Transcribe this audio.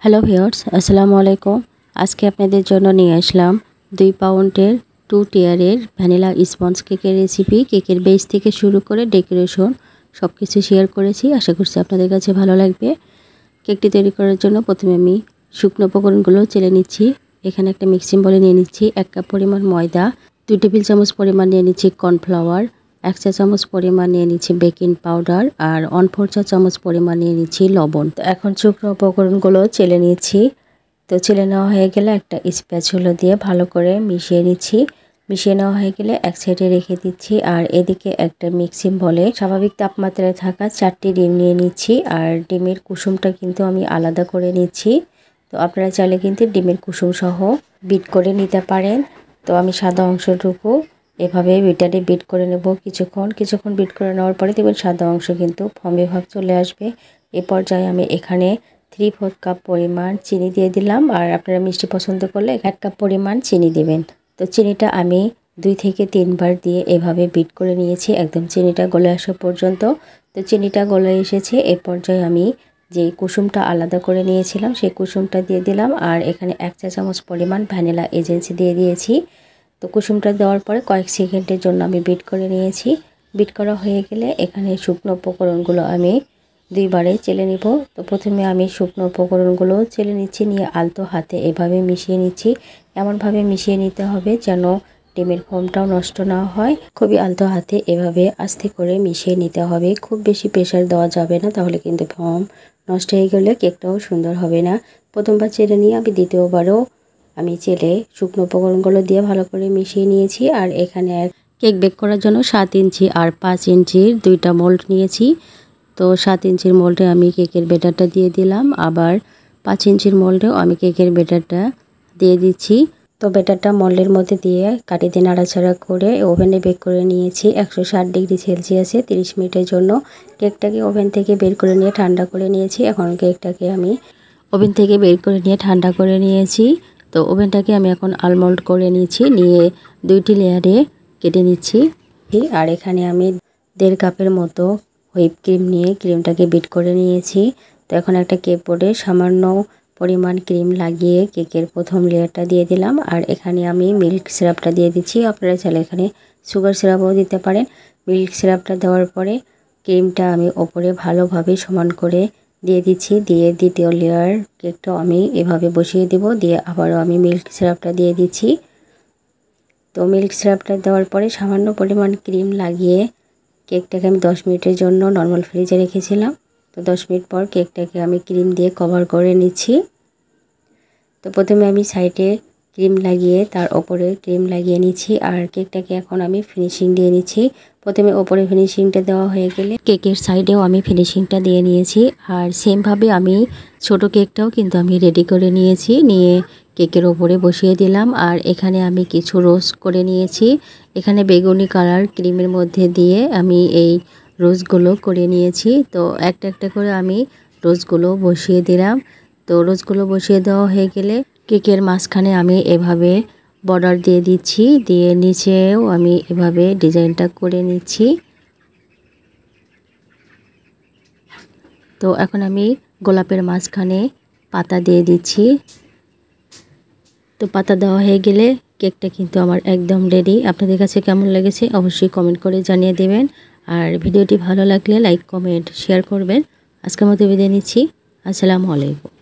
Hello viewers, আসসালামু আলাইকুম। আজকে আপনাদের জন্য নিয়ে আসলাম 2 পাউন্ডের 2 টিয়ারের ভ্যানিলা স্পঞ্জ কেকের রেসিপি। কেকের বেস থেকে শুরু করে ডেকোরেশন সব কিছু শেয়ার করেছি। আশা করছি আপনাদের কাছে ভালো লাগবে। কেকটি তৈরি করার জন্য প্রথমে আমি শুকনো উপকরণগুলো চেলে নিচ্ছি। এখানে একটা মিক্সিং বলে নিয়ে নিচ্ছি 1 কাপ পরিমাণ ময়দা, 2 টেবিল চামচ পরিমাণ নিয়ে নিচ্ছি কর্নফ্লাওয়ার, 1 চা চামচ পরিমাণ নিয়ে নিচ্ছি বেকিং পাউডার আর 1/4 চা চামচ পরিমাণ নিয়ে নিচ্ছি লবণ। তো এখন শুকনো উপকরণগুলো চেলে নিচ্ছি। তো চেলে নেওয়া হয়ে গেলে একটা স্প্যাচুলা দিয়ে ভালো করে মিশিয়ে নিচ্ছি। মিশিয়ে নেওয়া হয়ে গেলে এক সাইডে রেখে দিচ্ছি। আর এদিকে একটা মিক্সিং বলে স্বাভাবিক তাপমাত্রায় থাকা 4টি ডিম নিয়ে নিচ্ছি। আর ডিমের কুসুমটা কিন্তু আমি আলাদা করে নিচ্ছি। তো আপনারা চাইলে কিন্তু ডিমের কুসুম সহ বিট করে নিতে পারেন। তো আমি সাদা অংশটুকু এভাবে বিটারে বিট করে নেব কিছুক্ষণ বিট করে নেওয়ার পরে দেখবেন সাদা অংশ কিন্তু ফর্মে ভাব চলে আসবে। এই পর্যায়ে আমি এখানে 3/4 কাপ পরিমাণ চিনি দিয়ে দিলাম। আর আপনারা মিষ্টি পছন্দ করলে 1 কাপ পরিমাণ চিনি দিবেন। তো চিনিটা আমি 2 থেকে 3 বার দিয়ে এভাবে বিট করে নিয়েছি একদম চিনিটা গলে আসা পর্যন্ত। তো চিনিটা গলে এসেছে। এই পর্যায়ে আমি যে কুসুমটা আলাদা করে নিয়েছিলাম সেই কুসুমটা দিয়ে দিলাম। আর এখানে 1 চা চামচ পরিমাণ ভ্যানিলা এসেন্স দিয়ে দিয়েছি। তো কুসুমটা দেওয়ার পরে কয়েক সেকেন্ডের জন্য আমি বিট করে নিয়েছি। বিট করা হয়ে গেলে এখানে শুকনো উপকরণগুলো আমি 2 বারে চেলে নিব। তো প্রথমে আমি শুকনো উপকরণগুলো চেলে নিচ্ছি, নিয়ে আলতো হাতে এভাবে মিশিয়ে নিচ্ছি। এমনভাবে মিশিয়ে নিতে হবে যেন ডিমের ফোমটাও নষ্ট না হয়। খুবই আলতো হাতে এভাবে আস্তে করে মিশিয়ে নিতে হবে। খুব বেশি প্রেসার দেওয়া যাবে না, তাহলে কিন্তু ফোম নষ্ট হয়ে গেলে কেকটাও সুন্দর হবে না। প্রথমবার চেলে নিয়ে আমি দ্বিতীয়বারও আমি চেলে শুকনো উপকরণগুলো দিয়ে ভালো করে মিশিয়ে নিয়েছি। আর এখানে কেক বেক করার জন্য 7 ইঞ্চি আর 5 ইঞ্চির 2টা মোল্ড নিয়েছি। তো 7 ইঞ্চির মোল্ডে আমি কেকের ব্যাটারটা দিয়ে দিলাম, আবার 5 ইঞ্চির মোল্ডেও আমি কেকের ব্যাটারটা দিয়ে দিচ্ছি। তো ব্যাটারটা মোল্ডের মধ্যে দিয়ে কাঠিতে নাড়াচাড়া করে ওভেনে বেক করে নিয়েছি 160 ডিগ্রি সেলসিয়াসে 30 মিনিটের জন্য। কেকটাকে ওভেন থেকে বের করে নিয়ে ঠান্ডা করে নিয়েছি। এখন কেকটাকে আমি ওভেন থেকে বের করে নিয়ে ঠান্ডা করে নিয়েছি। তো ওভেনটাকে আমি এখন আলমোল্ড করে নিয়েছি, নিয়ে 2টি লেয়ারে কেটে নিচ্ছি। আর এখানে আমি 1.5 কাপের মতো হুইপ ক্রিম নিয়ে ক্রিমটাকে বিট করে নিয়েছি। তো এখন একটা কেক বোর্ডে সামান্য পরিমাণ ক্রিম লাগিয়ে কেকের প্রথম লেয়ারটা দিয়ে দিলাম। আর এখানে আমি মিল্ক সিরাপটা দিয়ে দিচ্ছি। আপনারা চাইলে এখানে সুগার সিরাপও দিতে পারেন। মিল্ক সিরাপটা দেওয়ার পরে ক্রিমটা আমি ওপরে ভালোভাবে সমান করে দিয়ে দিচ্ছি। দিয়ে দ্বিতীয় লেয়ার কেকটাও আমি এভাবে বসিয়ে দেব। দিয়ে আবারও আমি মিল্ক সিরাপটা দিয়ে দিচ্ছি। তো মিল্ক সিরাপটা দেওয়ার পরে সামান্য পরিমাণ ক্রিম লাগিয়ে কেকটাকে আমি 10 মিনিটের জন্য নর্মাল ফ্রিজে রেখেছিলাম। তো 10 মিনিট পর কেকটাকে আমি ক্রিম দিয়ে কভার করে নিচ্ছি। তো প্রথমে আমি সাইডে ক্রিম লাগিয়ে তার ওপরে ক্রিম লাগিয়ে নিচ্ছি। আর কেকটাকে এখন আমি ফিনিশিং দিয়ে নিচ্ছি। প্রথমে ওপরে ফিনিশিংটা দেওয়া হয়ে গেলে কেকের সাইডেও আমি ফিনিশিংটা দিয়ে নিয়েছি। আর সেমভাবে আমি ছোট কেকটাও কিন্তু আমি রেডি করে নিয়েছি, নিয়ে কেকের ওপরে বসিয়ে দিলাম। আর এখানে আমি কিছু রোস্ট করে নিয়েছি। এখানে বেগুনি কালার ক্রিমের মধ্যে দিয়ে আমি এই রোজগুলো করে নিয়েছি। তো একটা একটা করে আমি রোজগুলো বসিয়ে দিলাম। তো রোজগুলো বসিয়ে দেওয়া হয়ে গেলে কেকের মাঝখানে আমি এভাবে বর্ডার দিয়ে দিচ্ছি, দিয়ে নিচেও আমি এভাবে ডিজাইনটা করে নিচ্ছি। তো এখন আমি গোলাপের মাঝখানে পাতা দিয়ে দিচ্ছি। তো পাতা দেওয়া হয়ে গেলে কেকটা কিন্তু আমার একদম রেডি। আপনাদের কাছে কেমন লেগেছে অবশ্যই কমেন্ট করে জানিয়ে দেবেন। আর ভিডিওটি ভালো লাগলে লাইক কমেন্ট শেয়ার করবেন। আজকের মতো বিদায় নিচ্ছি। আসসালামু আলাইকুম।